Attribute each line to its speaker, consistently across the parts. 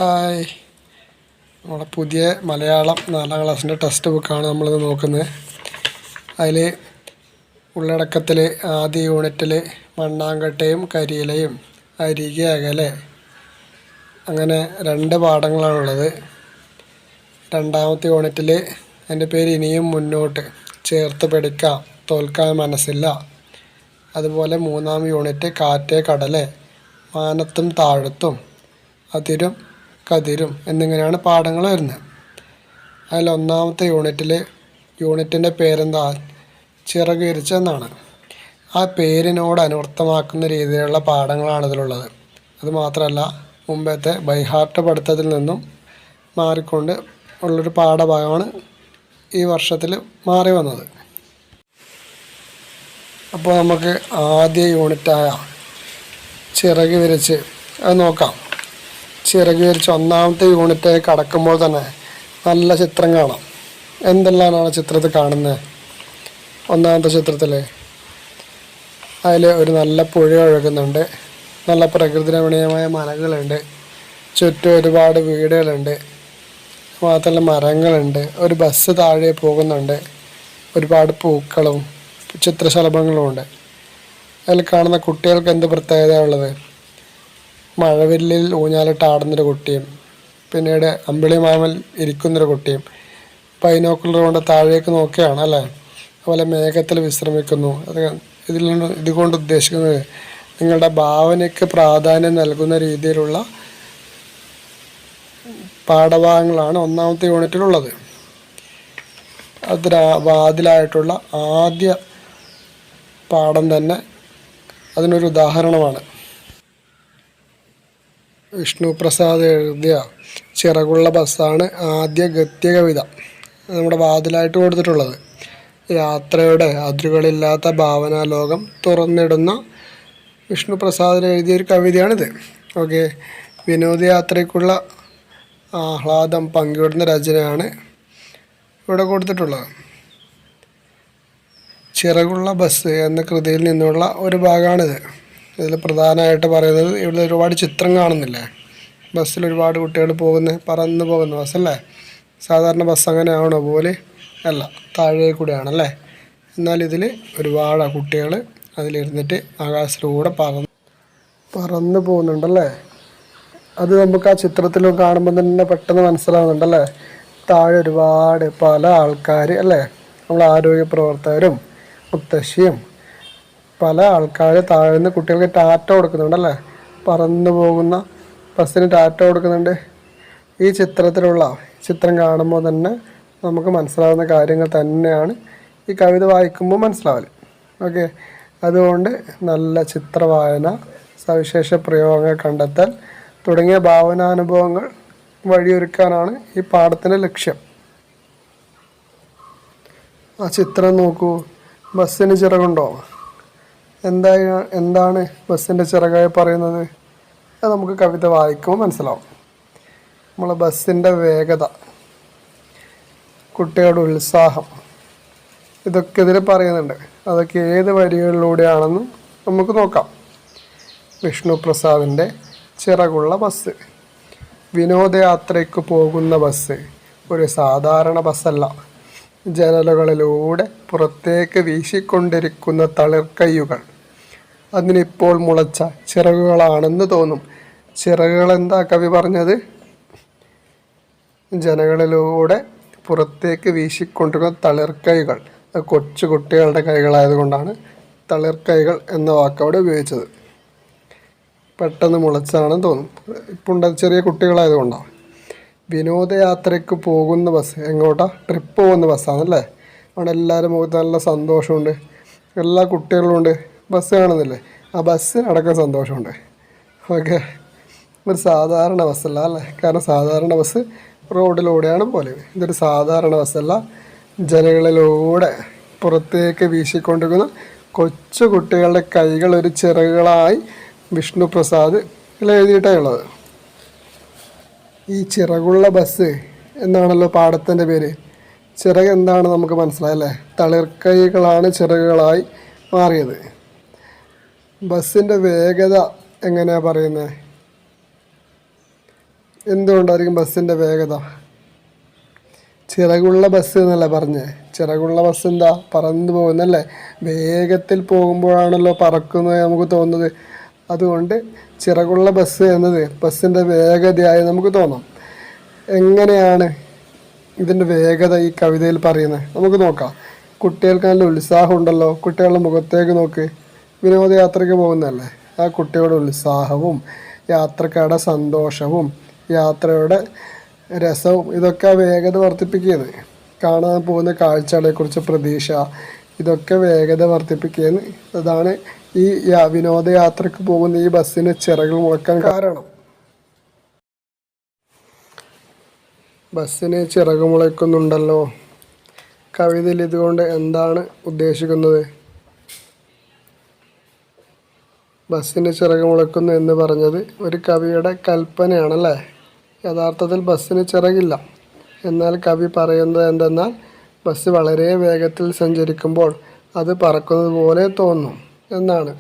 Speaker 1: Hi, നമ്മുടെ പുതിയ മലയാളം 4ാം ക്ലാസ്സിൻ്റെ ടെക്സ്റ്റ് ബുക്കാണ് നമ്മളിത് നോക്കുന്നത്. അതിൽ ഉള്ളടക്കത്തിൽ ആദ്യ യൂണിറ്റിൽ മണ്ണാങ്കട്ടയും കരിയിലയും അരികെ അകലെ അങ്ങനെ 2 പാഠങ്ങളാണുള്ളത്. രണ്ടാമത്തെ യൂണിറ്റിൽ എൻ്റെ പേര് ഇനിയും മുന്നോട്ട്, ചേർത്ത് പിടിക്കാം, തോൽക്കാൻ മനസ്സില്ല. അതുപോലെ 3ാം യൂണിറ്റ് കാറ്റേ കടലേ, മാനത്തും താഴത്തും, അതിരും കതിരും എന്നിങ്ങനെയാണ് പാഠങ്ങൾ വരുന്നത്. അതിൽ 1ാമത്തെ യൂണിറ്റിൻ്റെ പേരെന്താ? ചിറക് വിരിച്ച എന്നാണ്. ആ പേരിനോട് അനുവൃത്തമാക്കുന്ന രീതിയിലുള്ള പാഠങ്ങളാണ് ഇതിലുള്ളത്. അതുമാത്രമല്ല, മുമ്പത്തെ ബൈഹാർട്ട് പഠിത്തത്തിൽ നിന്നും മാറിക്കൊണ്ട് ഉള്ളൊരു പാഠഭാഗമാണ് ഈ വർഷത്തിൽ മാറി വന്നത്. അപ്പോൾ നമുക്ക് ആദ്യ യൂണിറ്റായ ചിറക് വിരിച്ച് അത് നോക്കാം. ചിറക് വിരിച്ച് 1ാമത്തെ യൂണിറ്റായി കടക്കുമ്പോൾ തന്നെ നല്ല ചിത്രം കാണാം. എന്തെല്ലാമാണ് ചിത്രത്തിൽ കാണുന്നത്? 1ാമത്തെ ചിത്രത്തിൽ അതിൽ ഒരു നല്ല പുഴ ഒഴുകുന്നുണ്ട്, നല്ല പ്രകൃതി രമണീയമായ മലകളുണ്ട്, ചുറ്റും ഒരുപാട് വീടുകളുണ്ട്, മാത്രമല്ല മരങ്ങളുണ്ട്, ഒരു ബസ് താഴെ പോകുന്നുണ്ട്, ഒരുപാട് പൂക്കളും ചിത്രശലഭങ്ങളും ഉണ്ട്. അതിൽ കാണുന്ന കുട്ടികൾക്ക് എന്ത് പ്രത്യേകത ഉള്ളത്? മഴവില്ലിൽ ഊഞ്ഞാലിട്ട് ആടുന്നൊരു കുട്ടിയും, പിന്നീട് അമ്പിളി മാമൽ ഇരിക്കുന്നൊരു കുട്ടിയും, ബൈനോക്കുലർ കൊണ്ട് താഴേക്ക് നോക്കുകയാണ് അല്ലേ. അതുപോലെ മേഘത്തിൽ വിശ്രമിക്കുന്നു. ഇതുകൊണ്ട് ഉദ്ദേശിക്കുന്നത് നിങ്ങളുടെ ഭാവനയ്ക്ക് പ്രാധാന്യം നൽകുന്ന രീതിയിലുള്ള പാഠഭാഗങ്ങളാണ് 1ാമത്തെ യൂണിറ്റിലുള്ളത്. അതിലായിട്ടുള്ള ആദ്യ പാഠം തന്നെ അതിനൊരു ഉദാഹരണമാണ്. വിഷ്ണു പ്രസാദ് എഴുതിയ ചിറകുള്ള ബസ്സാണ് ആദ്യ ഗദ്യ കവിത നമ്മുടെ വാതിലായിട്ട് കൊടുത്തിട്ടുള്ളത്. യാത്രയുടെ അതിരുകളില്ലാത്ത ഭാവനാലോകം തുറന്നിടുന്ന വിഷ്ണു പ്രസാദിന് എഴുതിയൊരു കവിതയാണിത്. ഓക്കെ, വിനോദയാത്രയ്ക്കുള്ള ആഹ്ലാദം പങ്കിടുന്ന രചനയാണ് ഇവിടെ കൊടുത്തിട്ടുള്ളത്. ചിറകുള്ള ബസ് എന്ന കൃതിയിൽ നിന്നുള്ള ഒരു ഭാഗമാണിത്. ഇതിൽ പ്രധാനമായിട്ട് പറയുന്നത്, ഇവിടെ ഒരുപാട് ചിത്രം കാണുന്നില്ലേ? ബസ്സിൽ ഒരുപാട് കുട്ടികൾ പറന്ന് പോകുന്ന ബസ്സല്ലേ. സാധാരണ ബസ് അങ്ങനെ ആവണോ പോലെ അല്ല, താഴെ കൂടെയാണല്ലേ. എന്നാൽ ഇതിൽ ഒരുപാട് കുട്ടികൾ അതിലിരുന്നിട്ട് ആകാശത്തിലൂടെ പറന്ന് പോകുന്നുണ്ടല്ലേ. അത് നമുക്ക് ആ ചിത്രത്തിൽ കാണുമ്പോൾ തന്നെ പെട്ടെന്ന് മനസ്സിലാവുന്നുണ്ടല്ലേ. താഴെ ഒരുപാട് പല ആൾക്കാർ അല്ലേ, നമ്മൾ ആരോഗ്യ പ്രവർത്തകരും മുത്തശ്ശിയും പല ആൾക്കാർ താഴെ നിന്ന് കുട്ടികൾക്ക് ടാറ്റ കൊടുക്കുന്നുണ്ടല്ലേ. പറന്നു പോകുന്ന ബസ്സിന് ടാറ്റ കൊടുക്കുന്നുണ്ട്. ഈ ചിത്രം കാണുമ്പോൾ തന്നെ നമുക്ക് മനസ്സിലാവുന്ന കാര്യങ്ങൾ തന്നെയാണ് ഈ കവിത വായിക്കുമ്പോൾ മനസ്സിലാവല്. ഓക്കെ, അതുകൊണ്ട് നല്ല ചിത്രവായന, സവിശേഷ പ്രയോഗങ്ങൾ കണ്ടെത്തൽ തുടങ്ങിയ ഭാവനാനുഭവങ്ങൾ വഴിയൊരുക്കാനാണ് ഈ പാഠത്തിൻ്റെ ലക്ഷ്യം. ആ ചിത്രം നോക്കൂ. ബസ്സിന് ചിറകുണ്ടോ? എന്താണ് ബസ്സിൻ്റെ ചിറകായി പറയുന്നത്? അത് നമുക്ക് കവിത വായിക്കുമ്പോൾ മനസ്സിലാവും. നമ്മളെ ബസ്സിൻ്റെ വേഗത, കുട്ടികളുടെ ഉത്സാഹം, ഇതൊക്കെ ഇതിൽ പറയുന്നുണ്ട്. അതൊക്കെ ഏത് വരികളിലൂടെയാണെന്നും നമുക്ക് നോക്കാം. വിഷ്ണു പ്രസാദിൻ്റെ ചിറകുള്ള ബസ്. വിനോദയാത്രയ്ക്ക് പോകുന്ന ബസ് ഒരു സാധാരണ ബസ്സല്ല. ജനലുകളിലൂടെ പുറത്തേക്ക് വീശിക്കൊണ്ടിരിക്കുന്ന തളിർക്കയ്യുകൾ അതിനിപ്പോൾ മുളച്ച ചിറകുകളാണെന്ന് തോന്നും. ചിറകുകൾ എന്താ കവി പറഞ്ഞത്? ജനങ്ങളിലൂടെ പുറത്തേക്ക് വീശിക്കൊണ്ടിരിക്കുന്ന തളിർക്കൈകൾ. കൊച്ചു കുട്ടികളുടെ കൈകളായതുകൊണ്ടാണ് തളിർക്കൈകൾ എന്ന വാക്കവിടെ ഉപയോഗിച്ചത്. പെട്ടെന്ന് മുളച്ചാണെന്ന് തോന്നും. ഇപ്പം ചെറിയ കുട്ടികളായതുകൊണ്ടാണ്. വിനോദയാത്രയ്ക്ക് പോകുന്ന ബസ് എങ്ങോട്ടാ? ട്രിപ്പ് പോകുന്ന ബസ്സാണല്ലേ. അവിടെ എല്ലാവരും മുഖത്ത് നല്ല സന്തോഷമുണ്ട്, എല്ലാ കുട്ടികളും ഉണ്ട്. ബസ് കാണുന്നില്ലേ, ആ ബസ്സിനടക്കം സന്തോഷമുണ്ട്. ഓക്കെ, ഒരു സാധാരണ ബസ്സല്ല അല്ലേ. കാരണം സാധാരണ ബസ് റോഡിലൂടെയാണ് പോലെ. ഇതൊരു സാധാരണ ബസ്സല്ല. ജനങ്ങളിലൂടെ പുറത്തേക്ക് വീശിക്കൊണ്ടിരിക്കുന്ന കൊച്ചു കുട്ടികളുടെ കൈകൾ ഒരു ചിറകുകളായി വിഷ്ണു പ്രസാദ് എഴുതിയിട്ടാണ് ഉള്ളത്. ഈ ചിറകുള്ള ബസ് എന്നാണല്ലോ പാഠത്തിൻ്റെ പേര്. ചിറക് എന്താണ് നമുക്ക് മനസ്സിലായല്ലേ. തളിർക്കൈകളാണ് ചിറകുകളായി മാറിയത്. ബസ്സിൻ്റെ വേഗത എങ്ങനെയാണ് പറയുന്നത്? എന്തുകൊണ്ടായിരിക്കും ബസ്സിൻ്റെ വേഗത? ചിറകുള്ള ബസ് എന്നല്ല പറഞ്ഞേ. ചിറകുള്ള ബസ് എന്താ? പറന്നു പോകുന്നല്ലേ? വേഗത്തിൽ പോകുമ്പോഴാണല്ലോ പറക്കുന്നത് നമുക്ക് തോന്നുന്നത്. അതുകൊണ്ട് ചിറകുള്ള ബസ് എന്നത് ബസ്സിൻ്റെ വേഗതയായി നമുക്ക് തോന്നാം. എങ്ങനെയാണ് ഇതിൻ്റെ വേഗത ഈ കവിതയിൽ പറയുന്നത്? നമുക്ക് നോക്കാം. കുട്ടികൾക്ക് നല്ല ഉത്സാഹം ഉണ്ടല്ലോ. കുട്ടികളുടെ മുഖത്തേക്ക് നോക്ക്. വിനോദയാത്രയ്ക്ക് പോകുന്നതല്ലേ? ആ കുട്ടിയുടെ ഉത്സാഹവും യാത്രക്കാരുടെ സന്തോഷവും യാത്രയുടെ രസവും ഇതൊക്കെ വേഗത വർദ്ധിപ്പിക്കുകയാണ്. കാണാൻ പോകുന്ന കാഴ്ചകളെക്കുറിച്ച് പ്രതീക്ഷ, ഇതൊക്കെ വേഗത വർദ്ധിപ്പിക്കുകയാണ്. അതാണ് ഈ വിനോദയാത്രയ്ക്ക് പോകുന്ന ഈ ബസ്സിന് ചിറകുകൾ മുളക്കാൻ കാരണം. ബസ്സിന് ചിറക് മുളയ്ക്കുന്നുണ്ടല്ലോ. കവിതയിൽ ഇതുകൊണ്ട് എന്താണ് ഉദ്ദേശിക്കുന്നത്? ബസ്സിന് ചിറക് മുളയ്ക്കുന്നു എന്ന് പറഞ്ഞത് ഒരു കവിയുടെ കൽപ്പനയാണല്ലേ? യഥാർത്ഥത്തിൽ ബസ്സിന് ചിറകില്ല. എന്നാൽ കവി പറയുന്നത് എന്തെന്നാൽ ബസ് വളരെ വേഗത്തിൽ സഞ്ചരിക്കുമ്പോൾ അത് പറക്കുന്നത് പോലെ തോന്നും എന്നാണ്.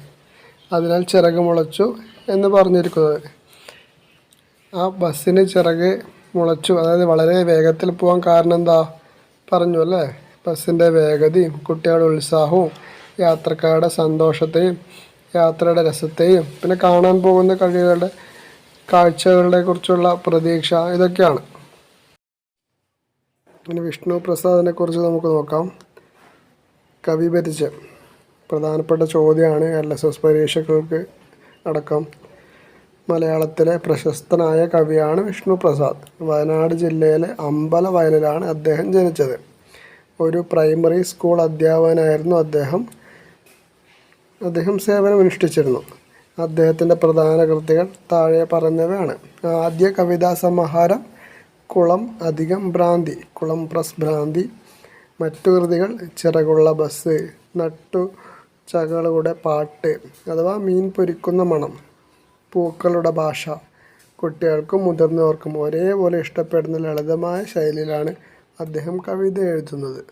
Speaker 1: അതിനാൽ ചിറക് മുളച്ചു എന്ന് പറഞ്ഞിരിക്കുന്നത്. ആ ബസ്സിന് ചിറക് മുളച്ചു, അതായത് വളരെ വേഗത്തിൽ പോകാൻ കാരണം എന്താ പറഞ്ഞു അല്ലേ? ബസ്സിൻ്റെ വേഗതയും കുട്ടികളുടെ ഉത്സാഹവും യാത്രക്കാരുടെ സന്തോഷത്തെയും യാത്രയുടെ രസത്തെയും പിന്നെ കാണാൻ പോകുന്ന കാഴ്ചകളെ കുറിച്ചുള്ള പ്രതീക്ഷ, ഇതൊക്കെയാണ്. പിന്നെ വിഷ്ണു പ്രസാദിനെ കുറിച്ച് നമുക്ക് നോക്കാം. കവി ഭരിച്ച പ്രധാനപ്പെട്ട ചോദ്യമാണ് LSS പരീക്ഷകൾക്ക് അടക്കം. മലയാളത്തിലെ പ്രശസ്തനായ കവിയാണ് വിഷ്ണു പ്രസാദ്. വയനാട് ജില്ലയിലെ അമ്പലവയലിലാണ് അദ്ദേഹം ജനിച്ചത്. ഒരു പ്രൈമറി സ്കൂൾ അധ്യാപകനായിരുന്നു അദ്ദേഹം സേവനമനുഷ്ഠിച്ചിരുന്നു. അദ്ദേഹത്തിൻ്റെ പ്രധാന കൃതികൾ താഴെ പറഞ്ഞവയാണ്. ആദ്യ കവിതാ സമാഹാരം കുളം അധികം ഭ്രാന്തി, കുളം പ്ലസ് ഭ്രാന്തി. മറ്റു കൃതികൾ ചിറകുള്ള ബസ്, നട്ടു ചകളുടെ പാട്ട് അഥവാ മീൻ പൊരിക്കുന്ന മണം, പൂക്കളുടെ ഭാഷ. കുട്ടികൾക്കും മുതിർന്നവർക്കും ഒരേപോലെ ഇഷ്ടപ്പെടുന്ന ലളിതമായ ശൈലിയിലാണ് അദ്ദേഹം കവിത എഴുതുന്നത്.